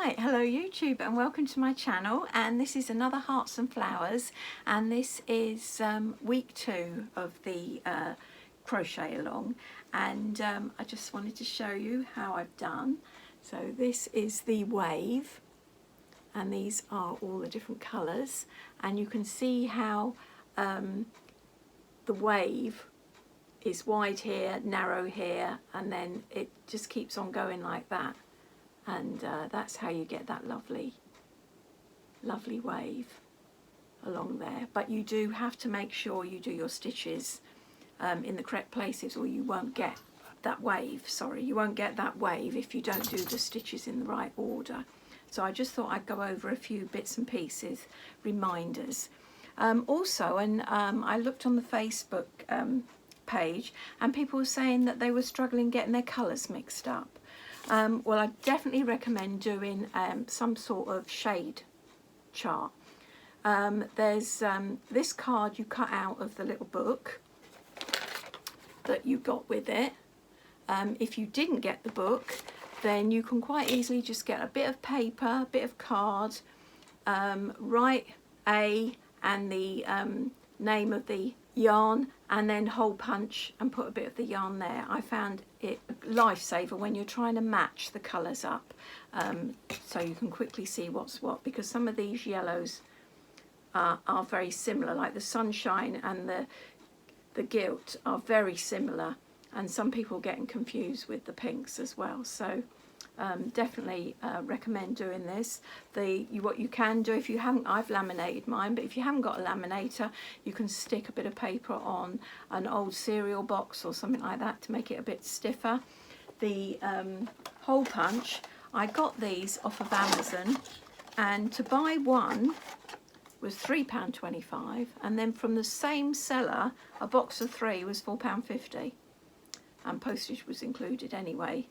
Right, hello YouTube and welcome to my channel, and this is another Hearts and Flowers, and this is week 2 of the crochet along, and I just wanted to show you how I've done. So this is the wave, and these are all the different colours, and you can see how the wave is wide here, narrow here, and then it just keeps on going like that. And that's how you get that lovely wave along there. But you do have to make sure you do your stitches in the correct places, or you won't get that wave. Sorry, you won't get that wave if you don't do the stitches in the right order. So I just thought I'd go over a few bits and pieces, reminders. Also, and I looked on the Facebook page, and people were saying that they were struggling getting their colours mixed up. Well, I definitely recommend doing some sort of shade chart. There's this card you cut out of the little book that you got with it. If you didn't get the book, then you can quite easily just get a bit of paper, a bit of card, write A and the name of the yarn, and then hole punch and put a bit of the yarn there. I found it a lifesaver when you're trying to match the colours up, so you can quickly see what's what, because some of these yellows are very similar, like the sunshine and the gilt are very similar, and some people are getting confused with the pinks as well. So definitely recommend doing this. What you can do, if you haven't, I've laminated mine, but if you haven't got a laminator, you can stick a bit of paper on an old cereal box or something like that to make it a bit stiffer. The hole punch, I got these off of Amazon, and to buy one was £3.25, and then from the same seller a box of 3 was £4.50, and postage was included anyway,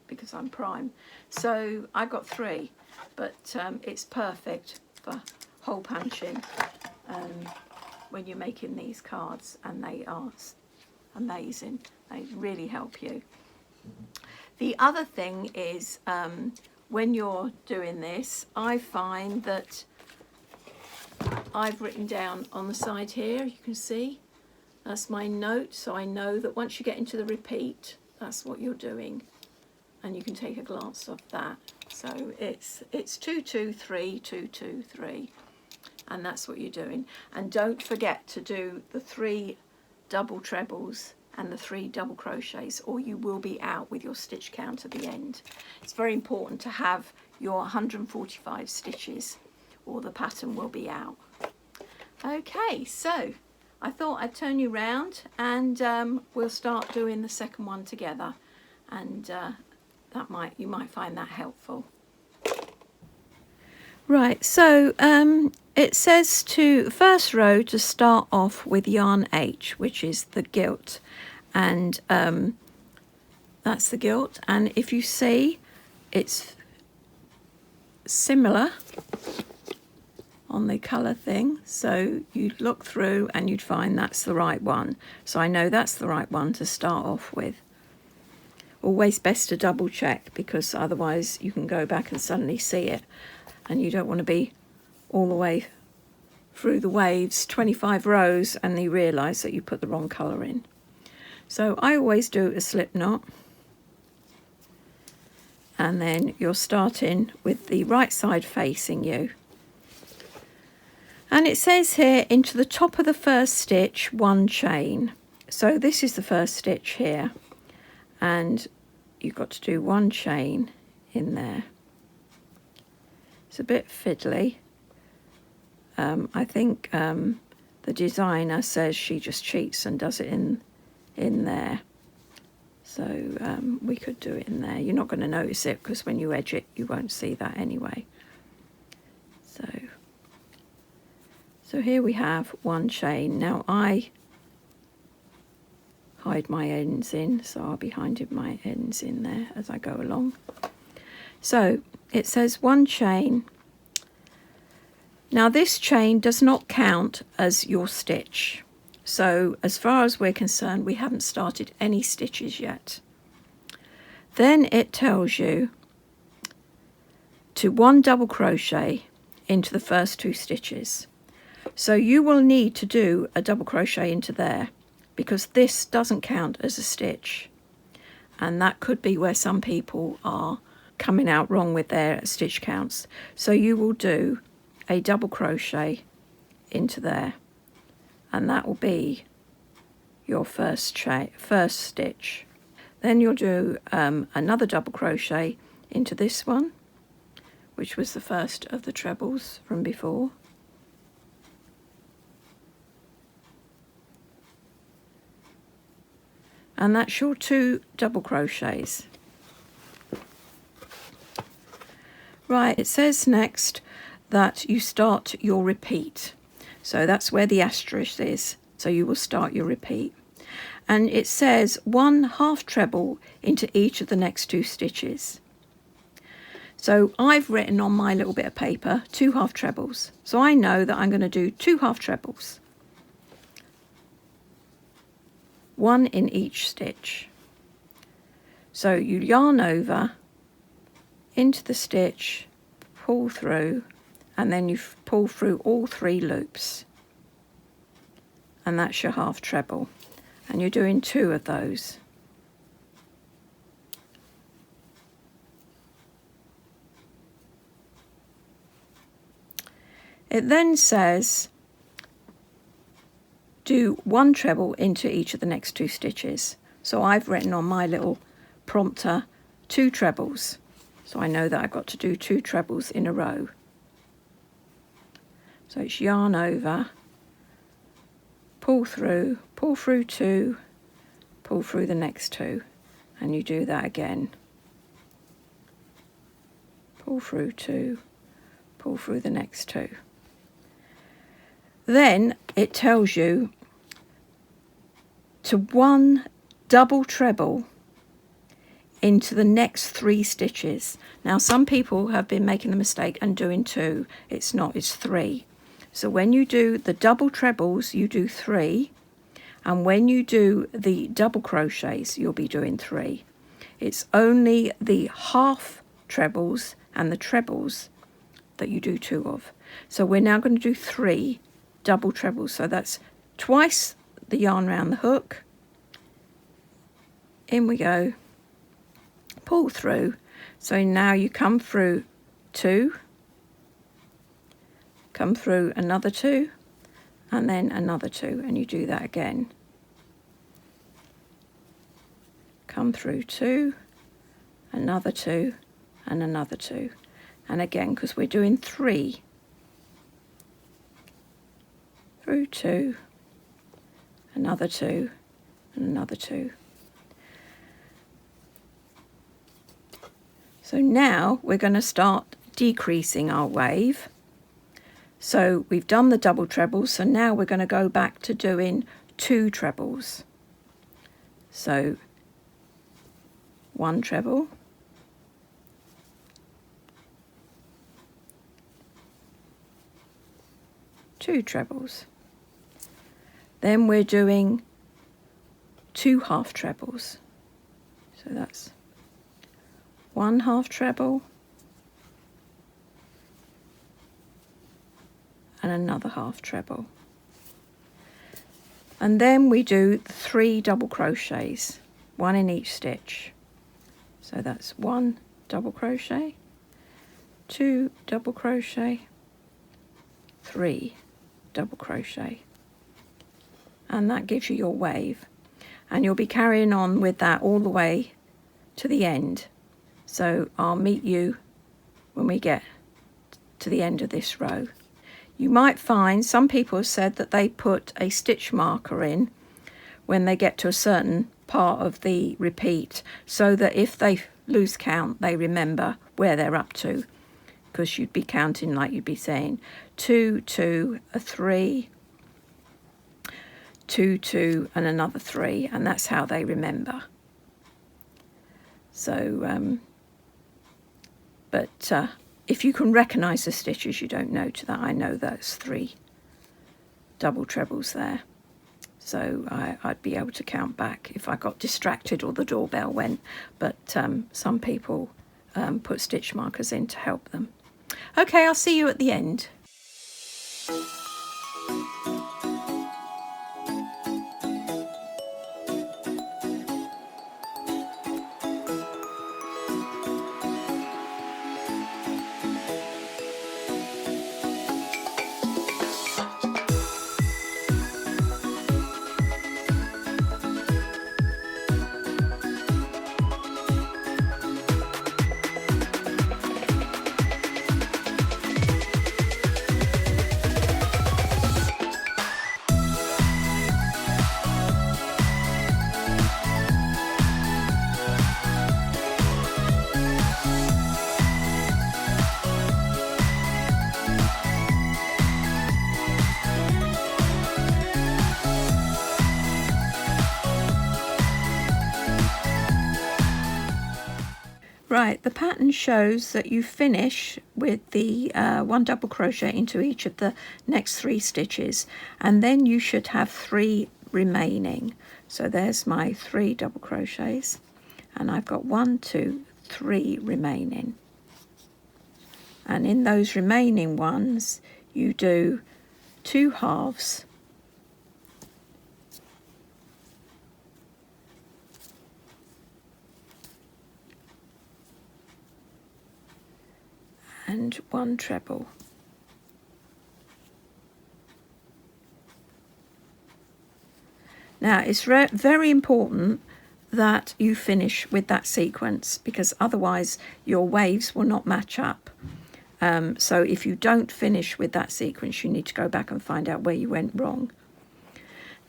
because I'm Prime. So I got 3, but it's perfect for hole punching when you're making these cards, and they are amazing. They really help you. The other thing is, when you're doing this, I find that I've written down on the side here, you can see, that's my note, so I know that once you get into the repeat, that's what you're doing. And you can take a glance of that. So it's 2, 2, 3, 2, 2, 3, and that's what you're doing. And don't forget to do the 3 double trebles and the 3 double crochets, or you will be out with your stitch count at the end. It's very important to have your 145 stitches, or the pattern will be out. Okay, so I thought I'd turn you round, and we'll start doing the second one together, and you might find that helpful. Right, so it says to first row to start off with yarn H, which is the gilt, and that's the gilt. And if you see, it's similar on the colour thing, so you'd look through and you'd find that's the right one. So I know that's the right one to start off with. Always best to double check, because otherwise you can go back and suddenly see it, and you don't want to be all the way through the waves 25 rows and you realise that you put the wrong colour in. So I always do a slip knot, and then you're starting with the right side facing you, and it says here into the top of the first stitch 1 chain. So this is the first stitch here, and you've got to do 1 chain in there. It's a bit fiddly. I think the designer says she just cheats and does it in there. So we could do it in there. You're not going to notice it, because when you edge it you won't see that anyway. So here we have 1 chain. Now I hide my ends in, so I'll be hiding my ends in there as I go along. So it says 1 chain. Now this chain does not count as your stitch, so as far as we're concerned we haven't started any stitches yet. Then it tells you to 1 double crochet into the first 2 stitches. So you will need to do a double crochet into there, because this doesn't count as a stitch, and that could be where some people are coming out wrong with their stitch counts. So you will do a double crochet into there, and that will be your first stitch. Then you'll do another double crochet into this one, which was the first of the trebles from before. And that's your 2 double crochets. Right, it says next that you start your repeat. So that's where the asterisk is. So you will start your repeat. And it says 1 half treble into each of the next 2 stitches. So I've written on my little bit of paper 2 half trebles. So I know that I'm going to do 2 half trebles. 1 in each stitch. So you yarn over into the stitch, pull through, and then you pull through all 3 loops. And that's your half treble. And you're doing 2 of those. It then says do 1 treble into each of the next 2 stitches. So I've written on my little prompter 2 trebles. So I know that I've got to do 2 trebles in a row. So it's yarn over, pull through 2, pull through the next 2, and you do that again. Pull through 2, pull through the next 2. Then it tells you to 1 double treble into the next 3 stitches. Now some people have been making the mistake and doing 2. It's not, it's 3. So when you do the double trebles, you do 3, and when you do the double crochets, you'll be doing 3. It's only the half trebles and the trebles that you do 2 of. So we're now going to do 3 double trebles. So that's twice the yarn around the hook. In we go. Pull through. So now you come through 2, come through another 2, and then another 2, and you do that again. Come through 2, another 2, and another 2, and again, because we're doing 3, through 2, another 2, and another 2. So now we're going to start decreasing our wave. So we've done the double trebles, so now we're going to go back to doing 2 trebles. So 1 treble, 2 trebles. Then we're doing 2 half trebles. So that's 1 half treble and another half treble. And then we do 3 double crochets, 1 in each stitch. So that's 1 double crochet, 2 double crochet, 3 double crochet. And that gives you your wave. And you'll be carrying on with that all the way to the end. So I'll meet you when we get to the end of this row. You might find some people have said that they put a stitch marker in when they get to a certain part of the repeat, so that if they lose count, they remember where they're up to, because you'd be counting like you'd be saying 2, 2, a 3, 2, 2, and another 3, and that's how they remember. So, if you can recognise the stitches, you don't note that. I know that's 3 double trebles there. So I'd be able to count back if I got distracted or the doorbell went. But some people put stitch markers in to help them. Okay, I'll see you at the end. Right, the pattern shows that you finish with the 1 double crochet into each of the next 3 stitches, and then you should have 3 remaining. So there's my 3 double crochets, and I've got 1, 2, 3 remaining. And in those remaining ones you do 2 halves, and 1 treble. Now it's very important that you finish with that sequence, because otherwise your waves will not match up. So if you don't finish with that sequence, you need to go back and find out where you went wrong.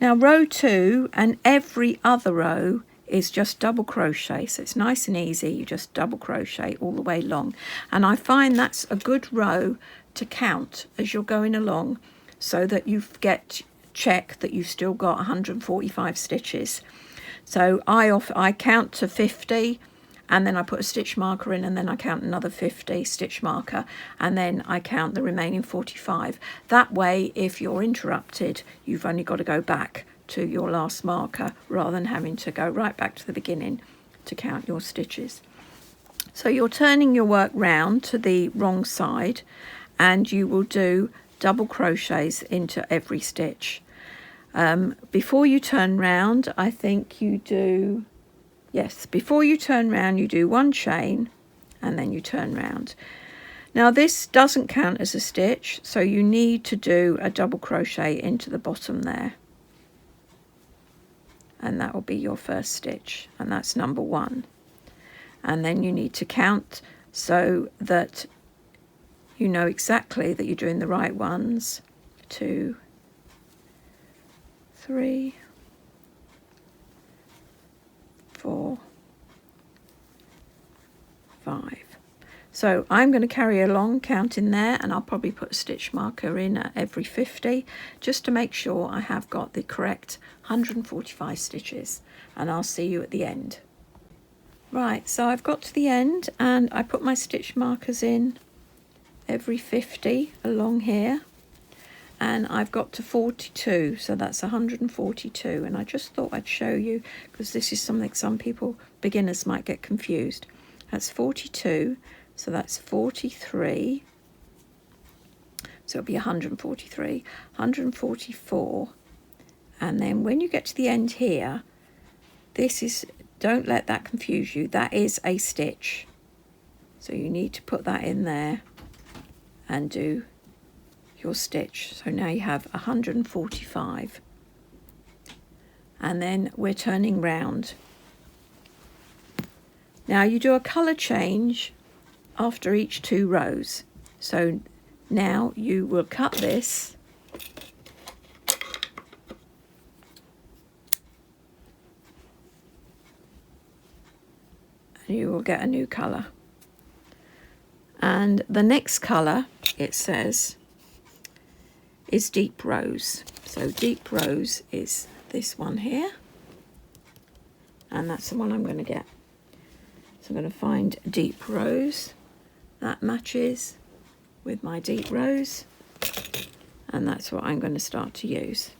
Now row 2 and every other row is just double crochet, so it's nice and easy. You just double crochet all the way along, and I find that's a good row to count as you're going along, so that you check that you've still got 145 stitches. So I count to 50, and then I put a stitch marker in, and then I count another 50 stitch marker, and then I count the remaining 45. That way, if you're interrupted, you've only got to go back to your last marker rather than having to go right back to the beginning to count your stitches. So you're turning your work round to the wrong side, and you will do double crochets into every stitch. Before you turn round, I think you do, yes, before you turn round you do 1 chain and then you turn round. Now this doesn't count as a stitch, so you need to do a double crochet into the bottom there, and that will be your first stitch, and that's number 1. And then you need to count so that you know exactly that you're doing the right ones. 2, 3, 4, 5. So I'm going to carry along counting there, and I'll probably put a stitch marker in at every 50 just to make sure I have got the correct 145 stitches, and I'll see you at the end. Right, so I've got to the end and I put my stitch markers in every 50 along here, and I've got to 42, so that's 142, and I just thought I'd show you because this is something some people, beginners, might get confused. That's 42, so that's 43, so it'll be 143, 144, and then when you get to the end here, this is, don't let that confuse you, that is a stitch, so you need to put that in there and do your stitch. So now you have 145, and then we're turning round. Now you do a colour change after each 2 rows. So now you will cut this and you will get a new colour. And the next colour, it says, is deep rose. So deep rose is this one here, and that's the one I'm going to get. So I'm going to find deep rose that matches with my deep rose, and that's what I'm going to start to use.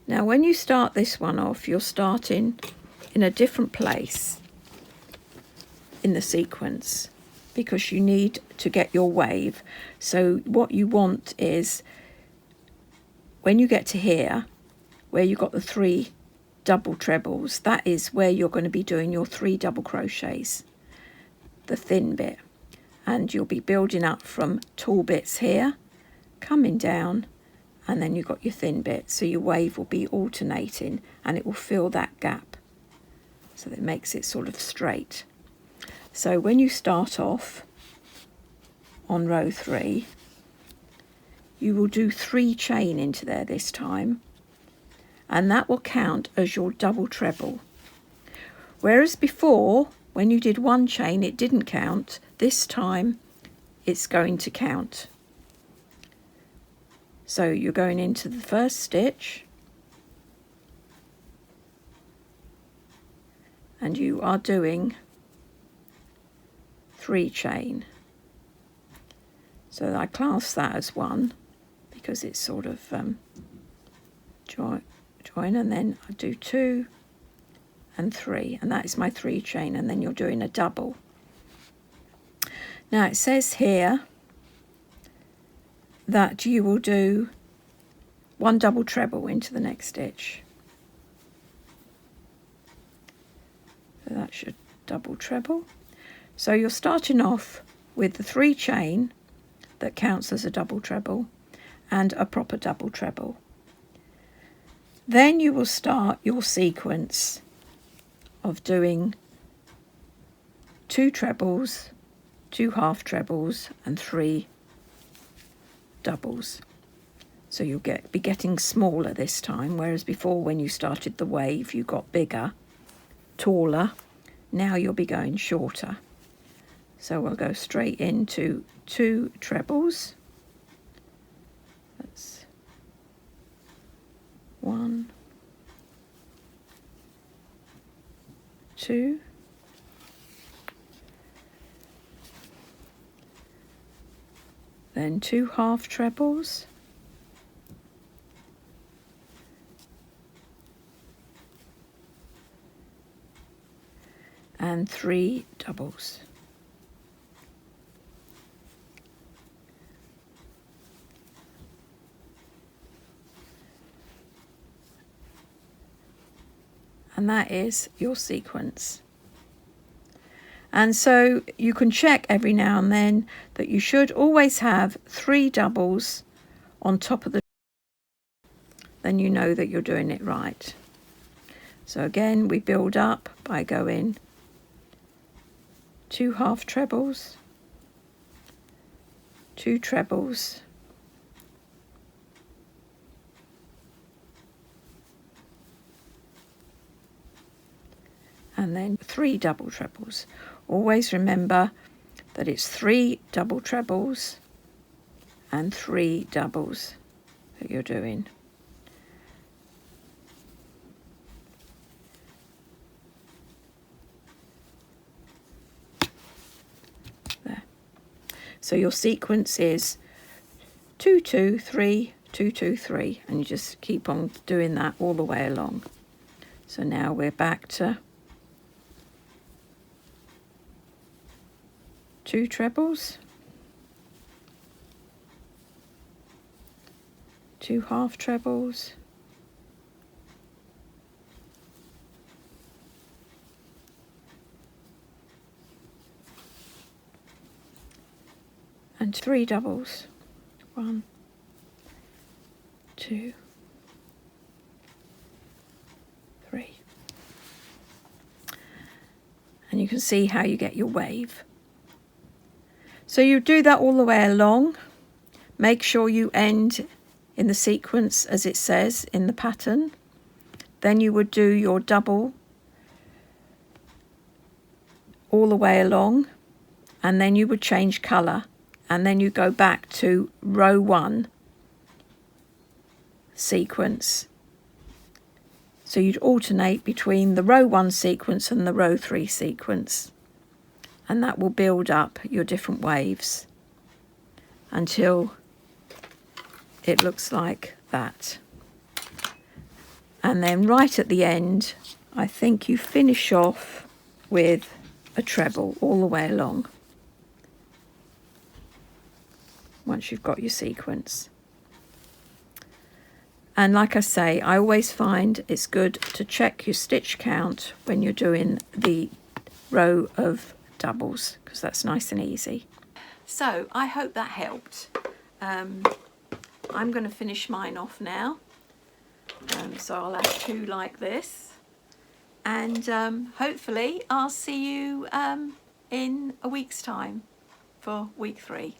Now when you start this one off, you're starting in a different place in the sequence because you need to get your wave. So what you want is when you get to here where you've got the 3 double trebles, that is where you're going to be doing your 3 double crochets, the thin bit, and you'll be building up from tall bits here, coming down, and then you've got your thin bit, so your wave will be alternating and it will fill that gap so that it makes it sort of straight. So when you start off on row 3, you will do 3 chain into there this time, and that will count as your double treble. Whereas before, when you did 1 chain, it didn't count. This time, it's going to count. So you're going into the first stitch, and you are doing 3 chain. So I class that as 1 because it's sort of join, and then I do 2 and 3, and that is my 3 chain, and then you're doing a double. Now it says here that you will do 1 double treble into the next stitch. So that should double treble. So you're starting off with the 3 chain that counts as a double treble and a proper double treble. Then you will start your sequence of doing 2 trebles, 2 half trebles and 3 doubles. So you'll be getting smaller this time, whereas before when you started the wave you got bigger, taller. Now you'll be going shorter. So we'll go straight into 2 trebles. That's 1, 2, then 2 half trebles, and 3 doubles. And that is your sequence. And so you can check every now and then that you should always have 3 doubles on top of the, then you know that you're doing it right. So again, we build up by going 2 half trebles, 2 trebles, and then 3 double trebles. Always remember that it's 3 double trebles and 3 doubles that you're doing. There. So your sequence is 2, 2, 3, 2, 2, 3, and you just keep on doing that all the way along. So now we're back to 2 trebles, 2 half trebles, and 3 doubles. 1, 2, 3. And you can see how you get your wave. So you do that all the way along. Make sure you end in the sequence as it says in the pattern. Then you would do your double all the way along, and then you would change colour, and then you go back to row 1 sequence. So you'd alternate between the row 1 sequence and the row 3 sequence. And that will build up your different waves until it looks like that. and then right at the end I think you finish off with a treble all the way along once you've got your sequence. And like I say, I always find it's good to check your stitch count when you're doing the row of doubles, because that's nice and easy. So I hope that helped. I'm going to finish mine off now. So I'll have 2 like this, and hopefully I'll see you in a week's time for week 3.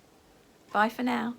Bye for now.